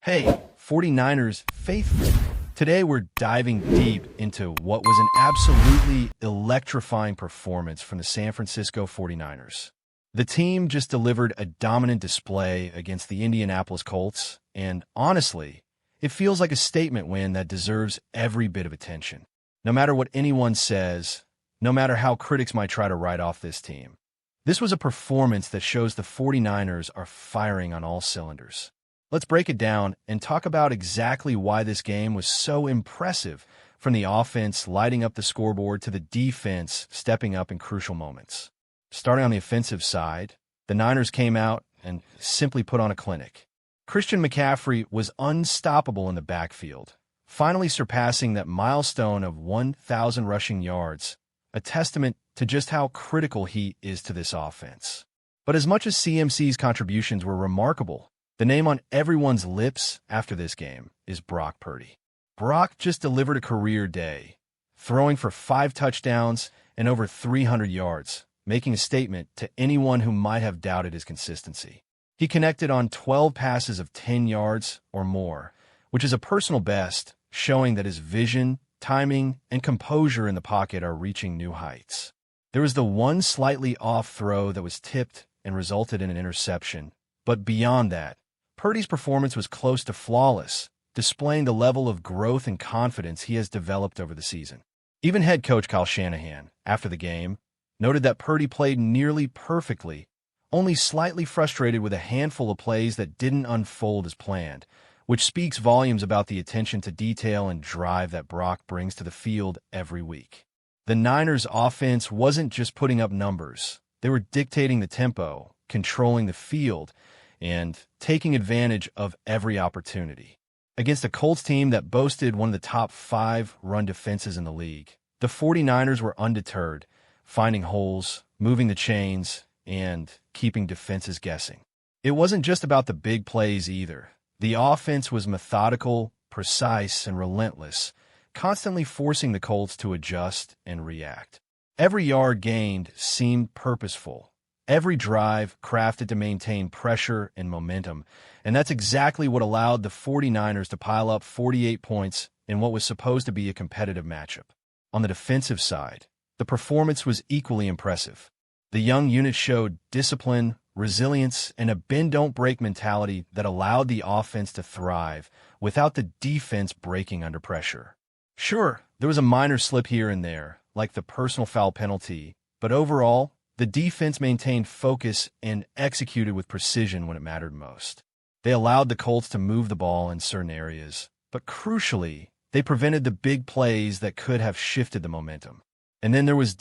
Hey, 49ers faithful. Today we're diving deep into what was an absolutely electrifying performance from the San Francisco 49ers. The team just delivered a dominant display against the Indianapolis Colts, and honestly, it feels like a statement win that deserves every bit of attention. No matter what anyone says, no matter how critics might try to write off this team, this was a performance that shows the 49ers are firing on all cylinders. Let's break it down and talk about exactly why this game was so impressive, from the offense lighting up the scoreboard to the defense stepping up in crucial moments. Starting on the offensive side, the Niners came out and simply put on a clinic. Christian McCaffrey was unstoppable in the backfield, finally surpassing that milestone of 1,000 rushing yards, a testament to just how critical he is to this offense. But as much as CMC's contributions were remarkable, the name on everyone's lips after this game is Brock Purdy. Brock just delivered a career day, throwing for 5 touchdowns and over 300 yards, making a statement to anyone who might have doubted his consistency. He connected on 12 passes of 10 yards or more, which is a personal best, showing that his vision, timing, and composure in the pocket are reaching new heights. There was the one slightly off throw that was tipped and resulted in an interception, but beyond that, Purdy's performance was close to flawless, displaying the level of growth and confidence he has developed over the season. Even head coach Kyle Shanahan, after the game, noted that Purdy played nearly perfectly, only slightly frustrated with a handful of plays that didn't unfold as planned, which speaks volumes about the attention to detail and drive that Brock brings to the field every week. The Niners' offense wasn't just putting up numbers. They were dictating the tempo, controlling the field, and taking advantage of every opportunity. Against a Colts team that boasted one of the top 5 run defenses in the league, the 49ers were undeterred, finding holes, moving the chains, and keeping defenses guessing. It wasn't just about the big plays either. The offense was methodical, precise, and relentless, constantly forcing the Colts to adjust and react. Every yard gained seemed purposeful. Every drive crafted to maintain pressure and momentum, and that's exactly what allowed the 49ers to pile up 48 points in what was supposed to be a competitive matchup. On the defensive side, the performance was equally impressive. The young unit showed discipline, resilience, and a bend-don't-break mentality that allowed the offense to thrive without the defense breaking under pressure. Sure, there was a minor slip here and there, like the personal foul penalty, but overall, the defense maintained focus and executed with precision when it mattered most. They allowed the Colts to move the ball in certain areas, but crucially, they prevented the big plays that could have shifted the momentum. And then there was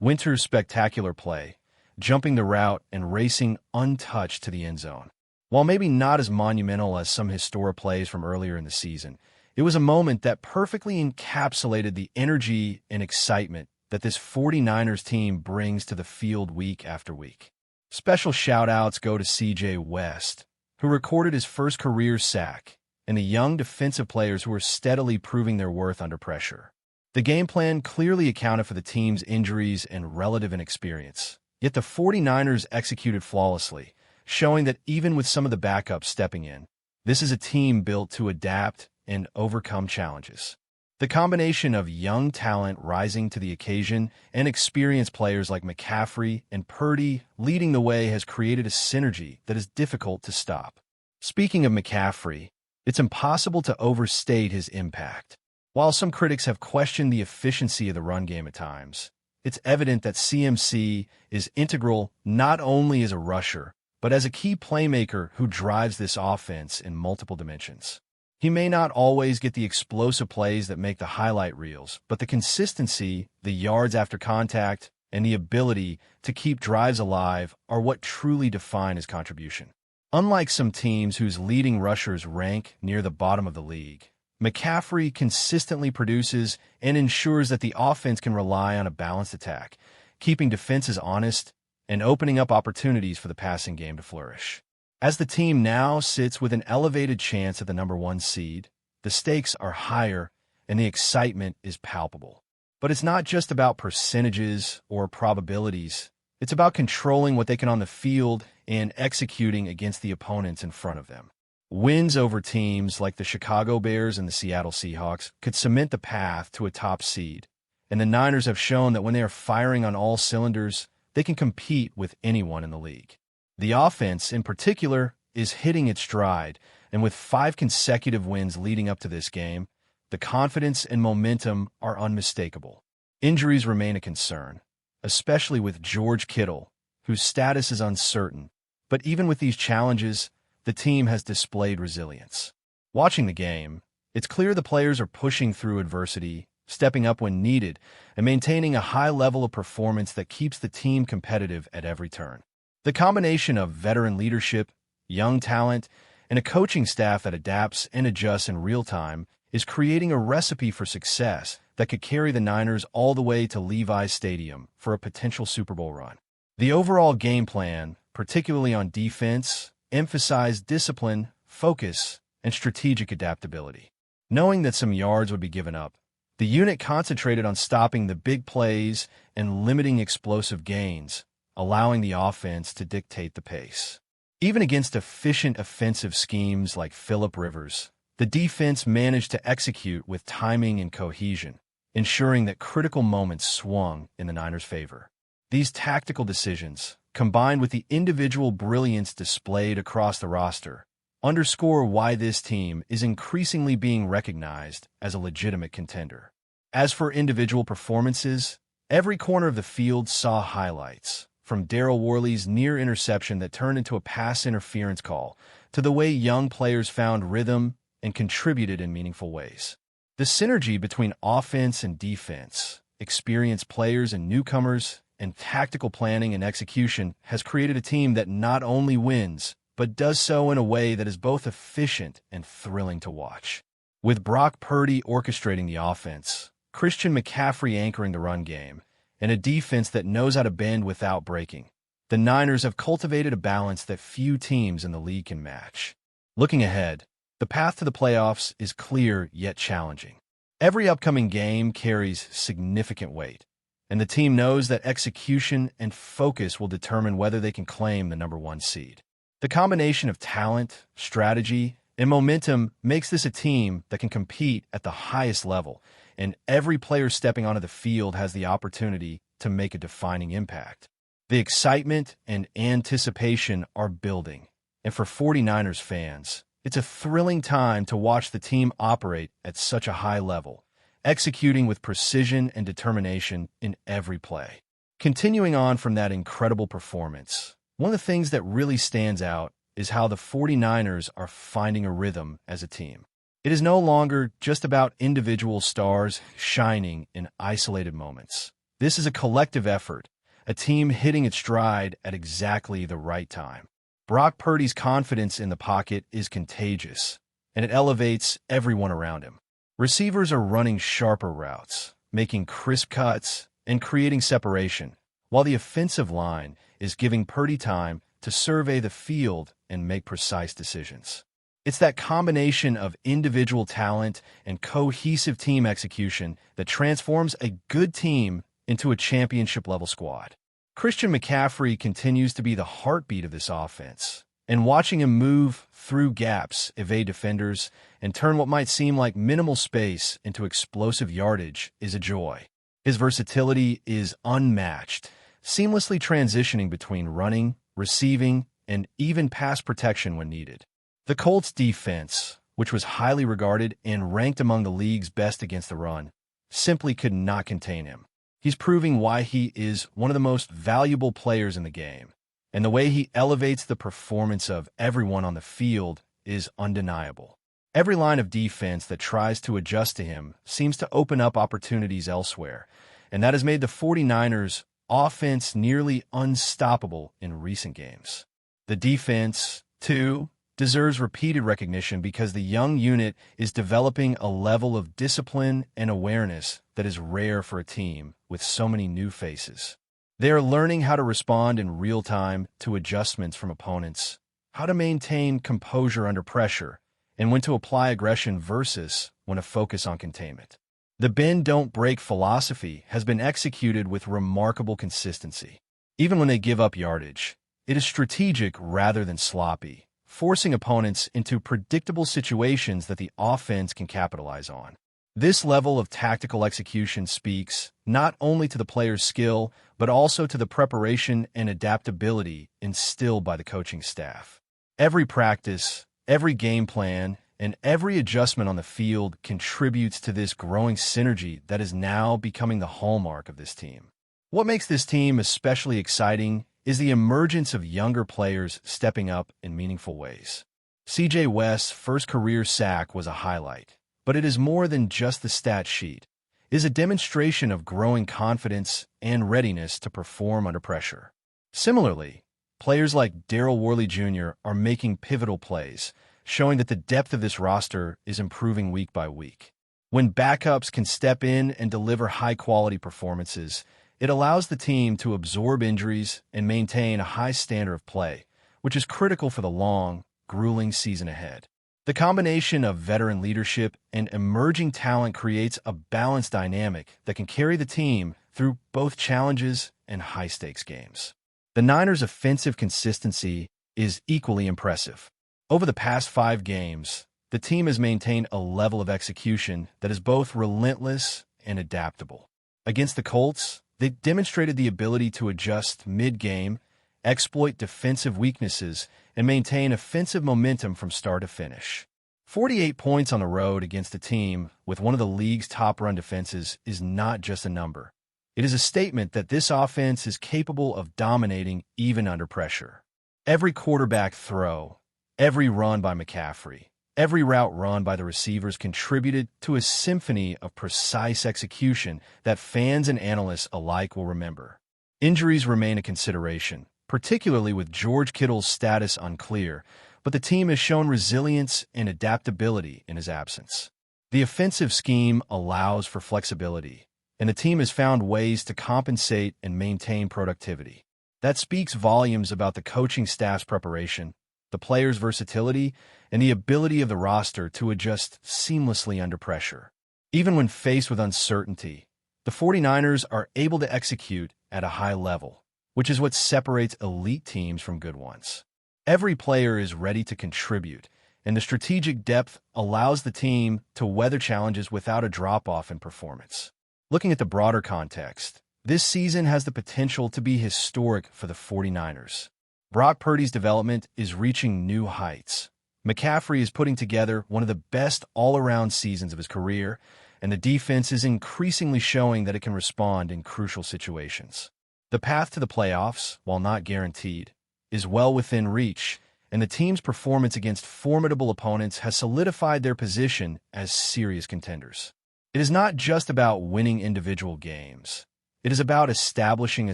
Winter's spectacular play, jumping the route and racing untouched to the end zone. While maybe not as monumental as some historic plays from earlier in the season, it was a moment that perfectly encapsulated the energy and excitement that this 49ers team brings to the field week after week. Special shout-outs go to C.J. West, who recorded his first career sack, and the young defensive players who are steadily proving their worth under pressure. The game plan clearly accounted for the team's injuries and relative inexperience, yet the 49ers executed flawlessly, showing that even with some of the backups stepping in, this is a team built to adapt and overcome challenges. The combination of young talent rising to the occasion and experienced players like McCaffrey and Purdy leading the way has created a synergy that is difficult to stop. Speaking of McCaffrey, it's impossible to overstate his impact. While some critics have questioned the efficiency of the run game at times, it's evident that CMC is integral not only as a rusher, but as a key playmaker who drives this offense in multiple dimensions. He may not always get the explosive plays that make the highlight reels, but the consistency, the yards after contact, and the ability to keep drives alive are what truly define his contribution. Unlike some teams whose leading rushers rank near the bottom of the league, McCaffrey consistently produces and ensures that the offense can rely on a balanced attack, keeping defenses honest and opening up opportunities for the passing game to flourish. As the team now sits with an elevated chance at the number 1 seed, the stakes are higher and the excitement is palpable. But it's not just about percentages or probabilities. It's about controlling what they can on the field and executing against the opponents in front of them. Wins over teams like the Chicago Bears and the Seattle Seahawks could cement the path to a top seed, and the Niners have shown that when they are firing on all cylinders, they can compete with anyone in the league. The offense, in particular, is hitting its stride, and with 5 consecutive wins leading up to this game, the confidence and momentum are unmistakable. Injuries remain a concern, especially with George Kittle, whose status is uncertain. But even with these challenges, the team has displayed resilience. Watching the game, it's clear the players are pushing through adversity, stepping up when needed, and maintaining a high level of performance that keeps the team competitive at every turn. The combination of veteran leadership, young talent, and a coaching staff that adapts and adjusts in real time is creating a recipe for success that could carry the Niners all the way to Levi's Stadium for a potential Super Bowl run. The overall game plan, particularly on defense, emphasized discipline, focus, and strategic adaptability. Knowing that some yards would be given up, the unit concentrated on stopping the big plays and limiting explosive gains, allowing the offense to dictate the pace. Even against efficient offensive schemes like Phillip Rivers, the defense managed to execute with timing and cohesion, ensuring that critical moments swung in the Niners' favor. These tactical decisions, combined with the individual brilliance displayed across the roster, underscore why this team is increasingly being recognized as a legitimate contender. As for individual performances, every corner of the field saw highlights, from Darryl Worley's near interception that turned into a pass interference call to the way young players found rhythm and contributed in meaningful ways. The synergy between offense and defense, experienced players and newcomers, and tactical planning and execution has created a team that not only wins, but does so in a way that is both efficient and thrilling to watch. With Brock Purdy orchestrating the offense, Christian McCaffrey anchoring the run game, and a defense that knows how to bend without breaking, the Niners have cultivated a balance that few teams in the league can match. Looking ahead, the path to the playoffs is clear yet challenging. Every upcoming game carries significant weight, and the team knows that execution and focus will determine whether they can claim the number 1 seed. The combination of talent, strategy, and momentum makes this a team that can compete at the highest level, and every player stepping onto the field has the opportunity to make a defining impact. The excitement and anticipation are building, and for 49ers fans, it's a thrilling time to watch the team operate at such a high level, executing with precision and determination in every play. Continuing on from that incredible performance, one of the things that really stands out is how the 49ers are finding a rhythm as a team. It is no longer just about individual stars shining in isolated moments. This is a collective effort, a team hitting its stride at exactly the right time. Brock Purdy's confidence in the pocket is contagious, and it elevates everyone around him. Receivers are running sharper routes, making crisp cuts, and creating separation, while the offensive line is giving Purdy time to survey the field and make precise decisions. It's that combination of individual talent and cohesive team execution that transforms a good team into a championship-level squad. Christian McCaffrey continues to be the heartbeat of this offense, and watching him move through gaps, evade defenders, and turn what might seem like minimal space into explosive yardage is a joy. His versatility is unmatched, seamlessly transitioning between running, receiving, and even pass protection when needed. The Colts defense, which was highly regarded and ranked among the league's best against the run, simply could not contain him. He's proving why he is one of the most valuable players in the game, and the way he elevates the performance of everyone on the field is undeniable. Every line of defense that tries to adjust to him seems to open up opportunities elsewhere, and that has made the 49ers' offense nearly unstoppable in recent games. The defense, too, deserves repeated recognition because the young unit is developing a level of discipline and awareness that is rare for a team with so many new faces. They are learning how to respond in real time to adjustments from opponents, how to maintain composure under pressure, and when to apply aggression versus when to focus on containment. The bend-don't-break philosophy has been executed with remarkable consistency. Even when they give up yardage, it is strategic rather than sloppy, forcing opponents into predictable situations that the offense can capitalize on. This level of tactical execution speaks not only to the player's skill, but also to the preparation and adaptability instilled by the coaching staff. Every practice, every game plan, and every adjustment on the field contributes to this growing synergy that is now becoming the hallmark of this team. What makes this team especially exciting is the emergence of younger players stepping up in meaningful ways. C.J. West's first career sack was a highlight, but it is more than just the stat sheet. It is a demonstration of growing confidence and readiness to perform under pressure. Similarly, players like Daryl Worley Jr. are making pivotal plays, showing that the depth of this roster is improving week by week. When backups can step in and deliver high-quality performances, it allows the team to absorb injuries and maintain a high standard of play, which is critical for the long, grueling season ahead. The combination of veteran leadership and emerging talent creates a balanced dynamic that can carry the team through both challenges and high-stakes games. The Niners' offensive consistency is equally impressive. Over the past 5 games, the team has maintained a level of execution that is both relentless and adaptable. Against the Colts, they demonstrated the ability to adjust mid-game, exploit defensive weaknesses, and maintain offensive momentum from start to finish. 48 points on the road against a team with one of the league's top run defenses is not just a number. It is a statement that this offense is capable of dominating even under pressure. Every quarterback throw, every run by McCaffrey, every route run by the receivers contributed to a symphony of precise execution that fans and analysts alike will remember. Injuries remain a consideration, particularly with George Kittle's status unclear, but the team has shown resilience and adaptability in his absence. The offensive scheme allows for flexibility, and the team has found ways to compensate and maintain productivity. That speaks volumes about the coaching staff's preparation, the players' versatility, and the ability of the roster to adjust seamlessly under pressure. Even when faced with uncertainty, the 49ers are able to execute at a high level, which is what separates elite teams from good ones. Every player is ready to contribute, and the strategic depth allows the team to weather challenges without a drop-off in performance. Looking at the broader context, this season has the potential to be historic for the 49ers. Brock Purdy's development is reaching new heights. McCaffrey is putting together one of the best all-around seasons of his career, and the defense is increasingly showing that it can respond in crucial situations. The path to the playoffs, while not guaranteed, is well within reach, and the team's performance against formidable opponents has solidified their position as serious contenders. It is not just about winning individual games. It is about establishing a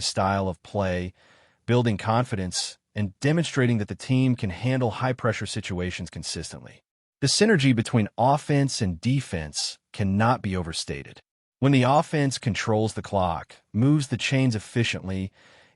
style of play, building confidence, and demonstrating that the team can handle high-pressure situations consistently. The synergy between offense and defense cannot be overstated. When the offense controls the clock, moves the chains efficiently,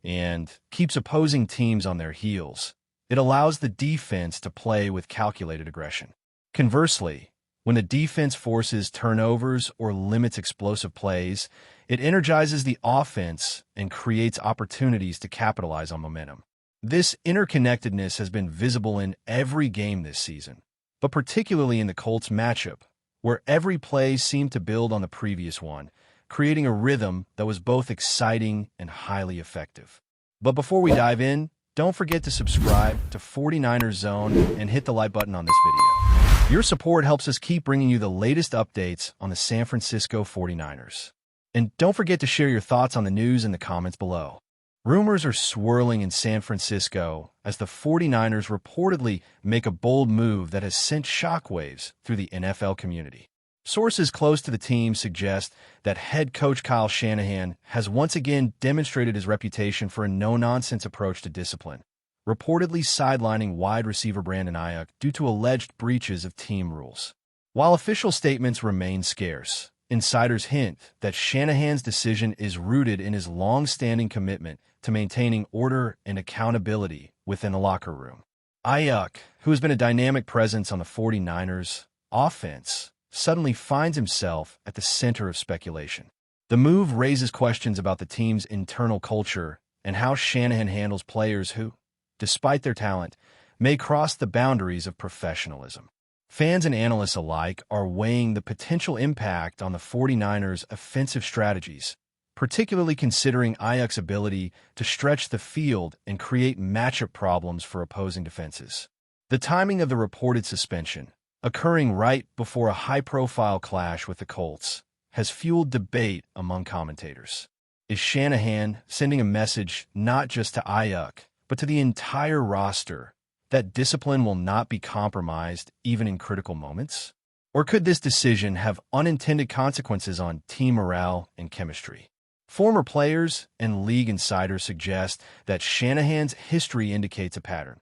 and keeps opposing teams on their heels, it allows the defense to play with calculated aggression. Conversely, when the defense forces turnovers or limits explosive plays, it energizes the offense and creates opportunities to capitalize on momentum. This interconnectedness has been visible in every game this season, but particularly in the Colts matchup, where every play seemed to build on the previous one, creating a rhythm that was both exciting and highly effective. But before we dive in, don't forget to subscribe to 49ers Zone and hit the like button on this video. Your support helps us keep bringing you the latest updates on the San Francisco 49ers. And don't forget to share your thoughts on the news in the comments below. Rumors are swirling in San Francisco as the 49ers reportedly make a bold move that has sent shockwaves through the NFL community. Sources close to the team suggest that head coach Kyle Shanahan has once again demonstrated his reputation for a no-nonsense approach to discipline, reportedly sidelining wide receiver Brandon Aiyuk due to alleged breaches of team rules. While official statements remain scarce, insiders hint that Shanahan's decision is rooted in his long-standing commitment to maintaining order and accountability within the locker room. Aiyuk, who has been a dynamic presence on the 49ers offense, suddenly finds himself at the center of speculation. The move raises questions about the team's internal culture and how Shanahan handles players who, despite their talent, may cross the boundaries of professionalism. Fans and analysts alike are weighing the potential impact on the 49ers' offensive strategies, particularly considering Aiyuk's ability to stretch the field and create matchup problems for opposing defenses. The timing of the reported suspension, occurring right before a high-profile clash with the Colts, has fueled debate among commentators. Is Shanahan sending a message not just to Aiyuk, but to the entire roster that discipline will not be compromised even in critical moments? Or could this decision have unintended consequences on team morale and chemistry? Former players and league insiders suggest that Shanahan's history indicates a pattern.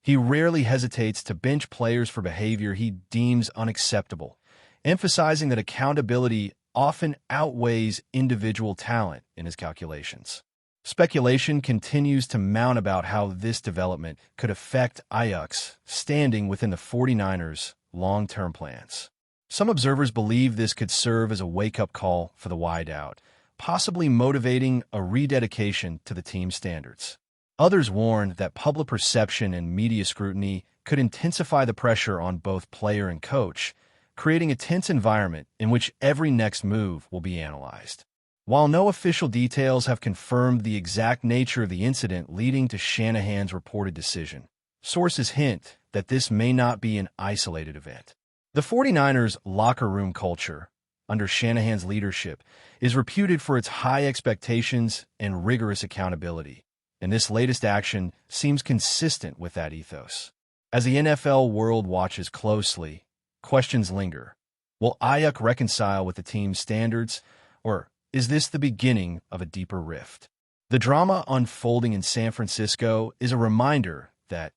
He rarely hesitates to bench players for behavior he deems unacceptable, emphasizing that accountability often outweighs individual talent in his calculations. Speculation continues to mount about how this development could affect Aiyuk's standing within the 49ers' long-term plans. Some observers believe this could serve as a wake-up call for the wideout, possibly motivating a rededication to the team's standards. Others warn that public perception and media scrutiny could intensify the pressure on both player and coach, creating a tense environment in which every next move will be analyzed. While no official details have confirmed the exact nature of the incident leading to Shanahan's reported decision, sources hint that this may not be an isolated event. The 49ers' locker room culture, under Shanahan's leadership, is reputed for its high expectations and rigorous accountability, and this latest action seems consistent with that ethos. As the NFL world watches closely, questions linger. Will Aiyuk reconcile with the team's standards, or is this the beginning of a deeper rift? The drama unfolding in San Francisco is a reminder that,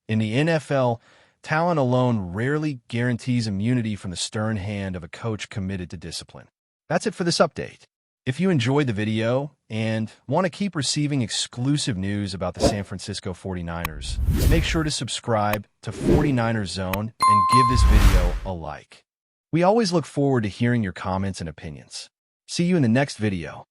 in the NFL, talent alone rarely guarantees immunity from the stern hand of a coach committed to discipline. That's it for this update. If you enjoyed the video and want to keep receiving exclusive news about the San Francisco 49ers, make sure to subscribe to 49ers Zone and give this video a like. We always look forward to hearing your comments and opinions. See you in the next video.